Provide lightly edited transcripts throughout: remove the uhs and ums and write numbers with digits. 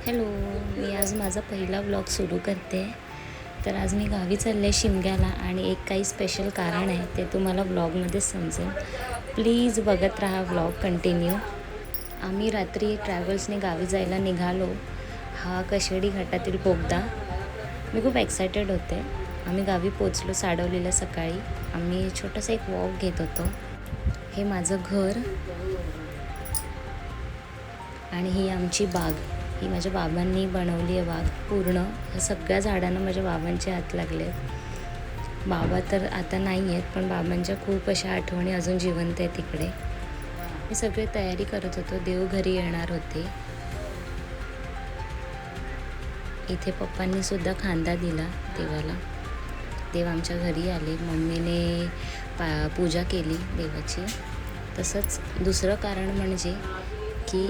Hello, मी आज माझा पहिला व्लॉग सुरू करते. तर आज मी गावी चालले शिमग्याला आणि एक काही स्पेशल कारण आहे ते तुम्हाला व्लॉगमध्येच समजेल. प्लीज बघत राहा व्लॉग कंटिन्यू. आम्ही रात्री ट्रॅव्हल्सने गावी जायला निघालो. हा कशेडी घाटातील बोगदा. मी खूप एक्सायटेड होते. आम्ही गावी पोचलो साडवलीला सकाळी. आम्ही छोटंसं एक वॉक घेत होतो. हे माझं घर आणि ही आमची बाग. ही माझ्या बाबांनी बनवली आहे बाग पूर्ण. ह्या सगळ्या झाडांना माझ्या बाबांचे हात लागले. बाबा तर आता नाही आहेत, पण बाबांच्या खूप अशा आठवणी अजून जिवंत आहेत तिकडे. मी सगळे तयारी करत होतो. देव घरी येणार होते. इथे पप्पांनी सुद्धा खांदा दिला देवाला. देव आमच्या घरी आले. मम्मीने पूजा केली देवाची. तसंच दुसरं कारण म्हणजे की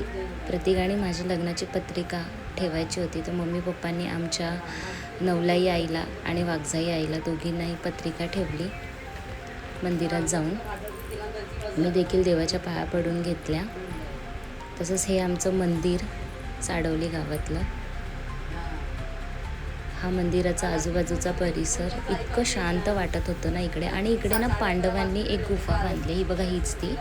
प्रत्येकाने माझ्या लग्नाची पत्रिका ठेवायची होती. तर मम्मी पप्पांनी आमच्या नवलाई आईला आणि वाघजाई आईला दोघींनाही पत्रिका ठेवली मंदिरात जाऊन. मी देखील देवाच्या पाया पडून घेतल्या. तसंच हे आमचं मंदिर साडवली गावातलं. हा मंदिराचा आजूबाजूचा परिसर इतकं शांत वाटत होतं ना इकडे. आणि इकडे ना पांडवांनी एक गुफा बांधली. ही बघा, हीच ती.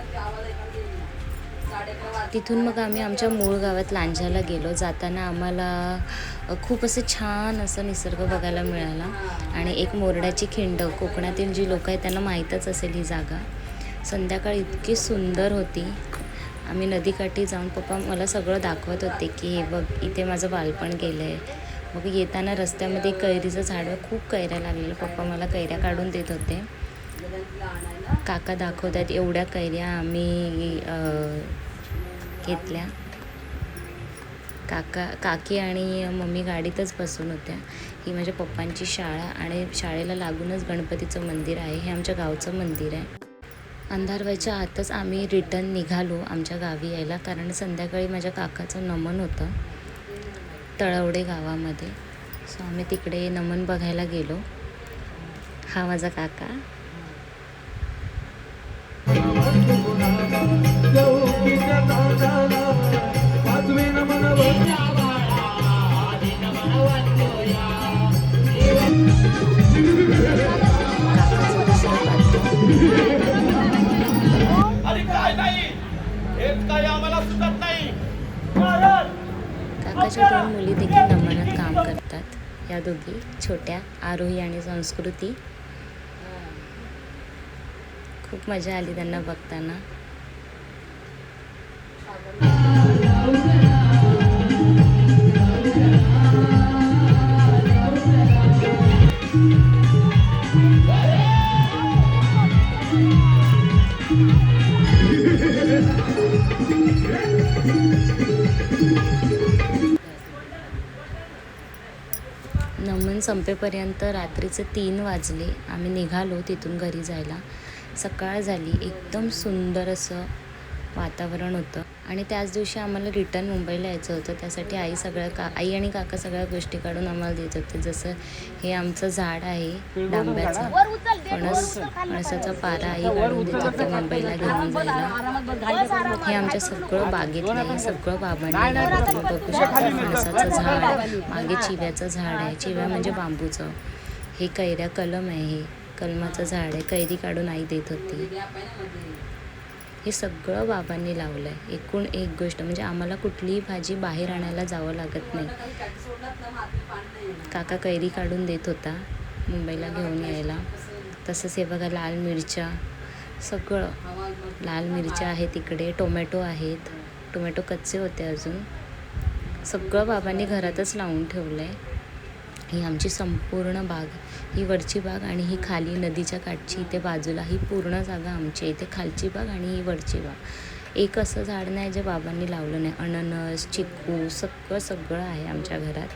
तिथून मग आम्ही आमच्या मूळ गावात लांजाला गेलो. जाताना आम्हाला खूप असं छान असं निसर्ग बघायला मिळाला. आणि एक मोरडाची खिंड. कोकणातील जी लोक आहेत त्यांना माहीतच असेल ही जागा. संध्याकाळ इतकी सुंदर होती. आम्ही नदीकाठी जाऊन पप्पा मला सगळं दाखवत होते की हे बघ, इथे माझं बालपण गेलं आहे. मग येताना रस्त्यामध्ये कैरीचं झाड, खूप कैऱ्या लागलेलं. पप्पा मला कैऱ्या काढून देत होते. काका दाखवत आहेत एवढ्या कैऱ्या आम्ही घेतल्या. काकी आणि मम्मी गाडीतच बसून होत्या. ही माझ्या पप्पांची शाळा आणि शाळेला लागूनच गणपतीचं मंदिर आहे. हे आमच्या गावचं मंदिर आहे. अंधार व्हायच्या आतच आम्ही रिटर्न निघालो आमच्या गावी यायला, कारण संध्याकाळी माझ्या काकाचं नमन होतं तळवडे गावामध्ये. सो आम्ही तिकडे नमन बघायला गेलो. हा माझा काका. काकाच्या 2 मुली देखील नमनात काम करतात. या दोघी छोट्या, आरोही आणि संस्कृती. खूप मजा आली त्यांना बघताना. नमन संपेपर्यंत रात्रीचे 3 वाजले. आम्ही निघालो तिथून घरी जायला. सकाळ झाली. एकदम सुंदर असं वातावरण होतं. आणि त्याच दिवशी आम्हाला रिटर्न मुंबईला यायचं होतं. त्यासाठी आई आणि काका सगळ्या गोष्टी काढून आम्हाला देत होते. जसं हे आमचं झाड आहे डांब्याचं. फणसाचा पारा आई काढून देत होते मुंबईला घेऊन जायला. हे आमच्या सगळं बागेतलं आहे. सगळं बाबांनी लावलं. तुम्ही बघू शकता. फणसाचं झाड, मागे चिव्याचं झाड आहे. चिव्या म्हणजे बांबूचं. हे कैऱ्या कलम आहे. हे कलमाचं झाड आहे. कैरी काढून आई देत होती. हे सगळं बाबांनी लावलं आहे. एकूण एक गोष्ट म्हणजे आम्हाला कुठलीही भाजी बाहेर आणायला जावं लागत नाही. काका कैरी काढून देत होता मुंबईला घेऊन यायला. तसंच हे बघा, लाल मिरच्या, सगळं लाल मिरच्या आहेत इकडे. टोमॅटो आहेत. टोमॅटो कच्चे होते अजून. सगळं बाबांनी घरातच लावून ठेवलं आहे. ही आमची संपूर्ण बाग. ही वरची बाग आणि ही खाली नदीच्या काठची इथे बाजूला ही पूर्ण जागा आमची. इथे खालची बाग आणि ही वरची बाग. एक असं झाड नाही जे बाबांनी लावलं नाही. अननस, चिकू, सगळं आहे आमच्या घरात.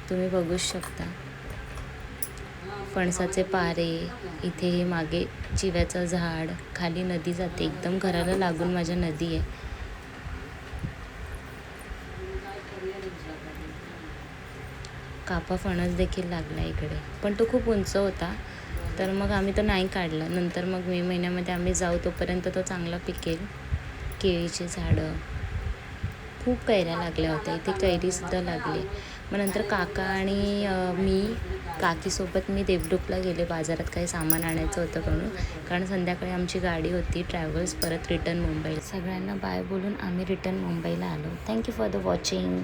तुम्ही बघू शकता. फणसाचे पारे. इथे हे मागे चिव्याचं झाड. खाली नदी जाते. एकदम घराला लागून माझ्या नदी आहे. कापा फणस देखील लागला इकडे, पण तो खूप उंच होता. तर मग आम्ही तो नाही काढला. नंतर मग मे महिन्यामध्ये आम्ही जाऊ तोपर्यंत तो चांगला पिकेल. केळीची झाडं, खूप कैऱ्या लागल्या होत्या, इथे कैरीसुद्धा लागली. मग नंतर काका आणि मी काकीसोबत मी देवडुकला गेले, बाजारात काही सामान आणायचं होतं म्हणून, कारण संध्याकाळी आमची गाडी होती ट्रॅव्हल्स परत रिटर्न मुंबईला. सगळ्यांना बाय बोलून आम्ही रिटर्न मुंबईला आलो. Thank you for the watching.